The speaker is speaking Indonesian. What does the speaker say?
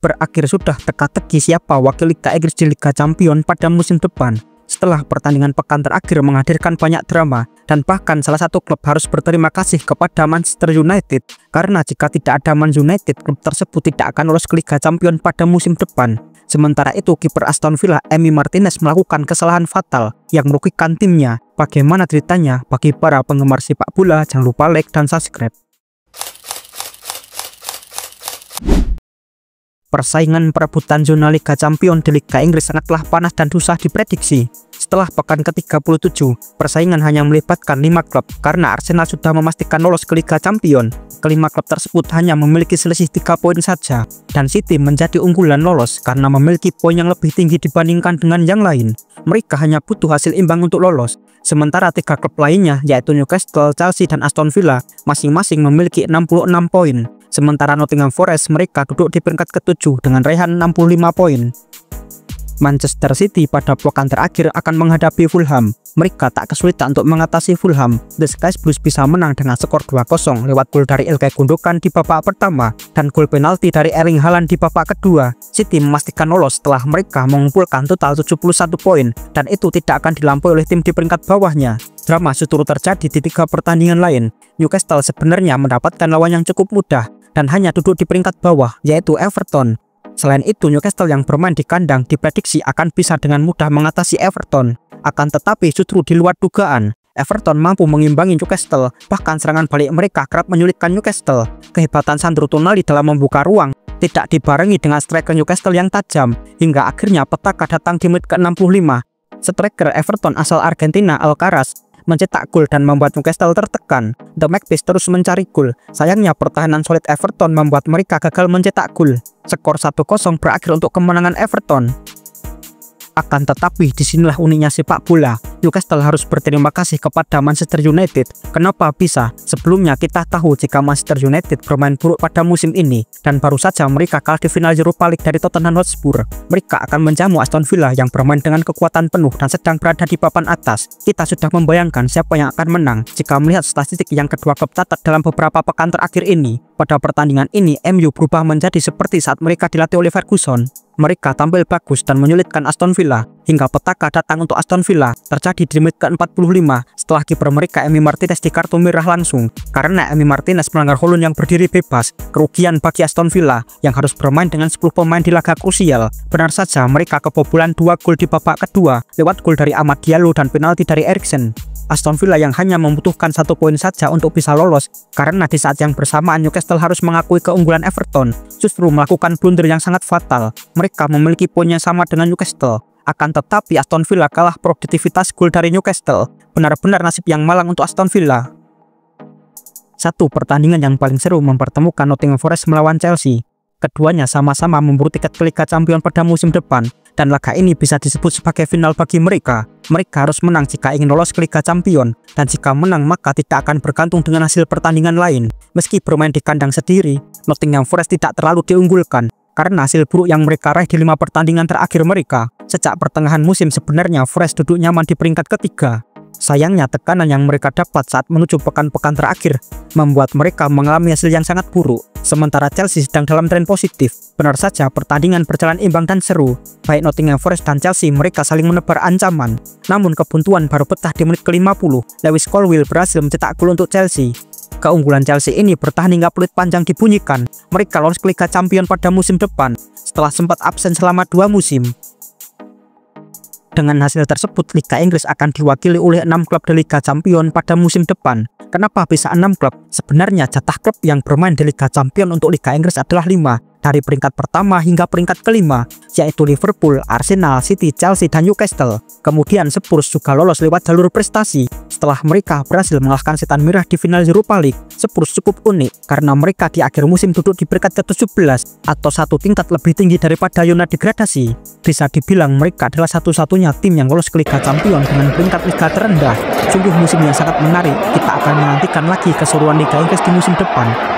Berakhir sudah teka-teki siapa wakil Liga Inggris di Liga Champions pada musim depan. Setelah pertandingan pekan terakhir menghadirkan banyak drama, dan bahkan salah satu klub harus berterima kasih kepada Manchester United, karena jika tidak ada Man United, klub tersebut tidak akan lolos ke Liga Champions pada musim depan. Sementara itu, kiper Aston Villa, Emi Martinez melakukan kesalahan fatal yang merugikan timnya. Bagaimana ceritanya? Bagi para penggemar sepak bola, jangan lupa like dan subscribe. Persaingan perebutan zona Liga Champions di Liga Inggris sangatlah panas dan susah diprediksi. Setelah pekan ke-37, persaingan hanya melibatkan 5 klub karena Arsenal sudah memastikan lolos ke Liga Champions. Kelima klub tersebut hanya memiliki selisih 3 poin saja, dan City menjadi unggulan lolos karena memiliki poin yang lebih tinggi dibandingkan dengan yang lain. Mereka hanya butuh hasil imbang untuk lolos. Sementara 3 klub lainnya yaitu Newcastle, Chelsea, dan Aston Villa masing-masing memiliki 66 poin. Sementara Nottingham Forest mereka duduk di peringkat ke-7 dengan raihan 65 poin. Manchester City pada pekan terakhir akan menghadapi Fulham. Mereka tak kesulitan untuk mengatasi Fulham. The Sky Blues bisa menang dengan skor 2-0 lewat gol dari Ilkay Gundogan di babak pertama dan gol penalti dari Erling Haaland di babak kedua. City memastikan lolos setelah mereka mengumpulkan total 71 poin dan itu tidak akan dilampaui oleh tim di peringkat bawahnya. Drama justru terjadi di 3 pertandingan lain. Newcastle sebenarnya mendapatkan lawan yang cukup mudah dan hanya duduk di peringkat bawah, yaitu Everton. Selain itu, Newcastle yang bermain di kandang diprediksi akan bisa dengan mudah mengatasi Everton. Akan tetapi justru di luar dugaan, Everton mampu mengimbangi Newcastle, bahkan serangan balik mereka kerap menyulitkan Newcastle. Kehebatan Sandro Tonali dalam membuka ruang tidak dibarengi dengan striker Newcastle yang tajam, hingga akhirnya petaka datang di menit ke-65. Striker Everton asal Argentina Alcaraz mencetak gol dan membuat Newcastle tertekan. The Magpies terus mencari gol. Sayangnya pertahanan solid Everton membuat mereka gagal mencetak gol. Skor 1-0 berakhir untuk kemenangan Everton. Akan tetapi disinilah uniknya sepak bola. Newcastle harus berterima kasih kepada Manchester United. Kenapa bisa? Sebelumnya kita tahu jika Manchester United bermain buruk pada musim ini dan baru saja mereka kalah di final Europa League dari Tottenham Hotspur. Mereka akan menjamu Aston Villa yang bermain dengan kekuatan penuh dan sedang berada di papan atas. Kita sudah membayangkan siapa yang akan menang jika melihat statistik yang kedua klub catat dalam beberapa pekan terakhir ini. Pada pertandingan ini, MU berubah menjadi seperti saat mereka dilatih oleh Ferguson. Mereka tampil bagus dan menyulitkan Aston Villa, hingga petaka datang untuk Aston Villa terjadi di menit ke-45 setelah kiper mereka Emi Martinez di kartu merah langsung. Karena Emi Martinez melanggar Holland yang berdiri bebas, kerugian bagi Aston Villa yang harus bermain dengan 10 pemain di laga krusial. Benar saja mereka kebobolan 2 gol di babak kedua lewat gol dari Amad Diallo dan penalti dari Eriksen. Aston Villa yang hanya membutuhkan 1 poin saja untuk bisa lolos, karena di saat yang bersamaan Newcastle harus mengakui keunggulan Everton, justru melakukan blunder yang sangat fatal. Mereka memiliki poin yang sama dengan Newcastle. Akan tetapi Aston Villa kalah produktivitas gol dari Newcastle. Benar-benar nasib yang malang untuk Aston Villa. Satu pertandingan yang paling seru mempertemukan Nottingham Forest melawan Chelsea. Keduanya sama-sama memburu tiket ke Liga Champions pada musim depan, dan laga ini bisa disebut sebagai final bagi mereka. Mereka harus menang jika ingin lolos ke Liga Champions, dan jika menang maka tidak akan bergantung dengan hasil pertandingan lain. Meski bermain di kandang sendiri, Nottingham Forest tidak terlalu diunggulkan karena hasil buruk yang mereka raih di 5 pertandingan terakhir mereka. Sejak pertengahan musim sebenarnya Forest duduk nyaman di peringkat ketiga. Sayangnya tekanan yang mereka dapat saat menuju pekan-pekan terakhir membuat mereka mengalami hasil yang sangat buruk. Sementara Chelsea sedang dalam tren positif. Benar saja pertandingan berjalan imbang dan seru. Baik Nottingham Forest dan Chelsea mereka saling menebar ancaman. Namun kebuntuan baru pecah di menit ke-50. Lewis Colwill berhasil mencetak gol untuk Chelsea. Keunggulan Chelsea ini bertahan hingga peluit panjang dibunyikan. Mereka lolos ke Liga Champions pada musim depan setelah sempat absen selama 2 musim. Dengan hasil tersebut, Liga Inggris akan diwakili oleh 6 klub di Liga Champions pada musim depan. Kenapa bisa 6 klub? Sebenarnya jatah klub yang bermain di Liga Champions untuk Liga Inggris adalah 5. Dari peringkat pertama hingga peringkat kelima, yaitu Liverpool, Arsenal, City, Chelsea, dan Newcastle. Kemudian Spurs juga lolos lewat jalur prestasi. Setelah mereka berhasil mengalahkan Setan Merah di final Europa League, Spurs cukup unik karena mereka di akhir musim duduk di peringkat ke-17 atau 1 tingkat lebih tinggi daripada zona degradasi. Bisa dibilang mereka adalah satu-satunya tim yang lolos ke Liga Champions dengan peringkat liga terendah. Sungguh musim yang sangat menarik. Kita akan menantikan lagi keseruan Liga Inggris di musim depan.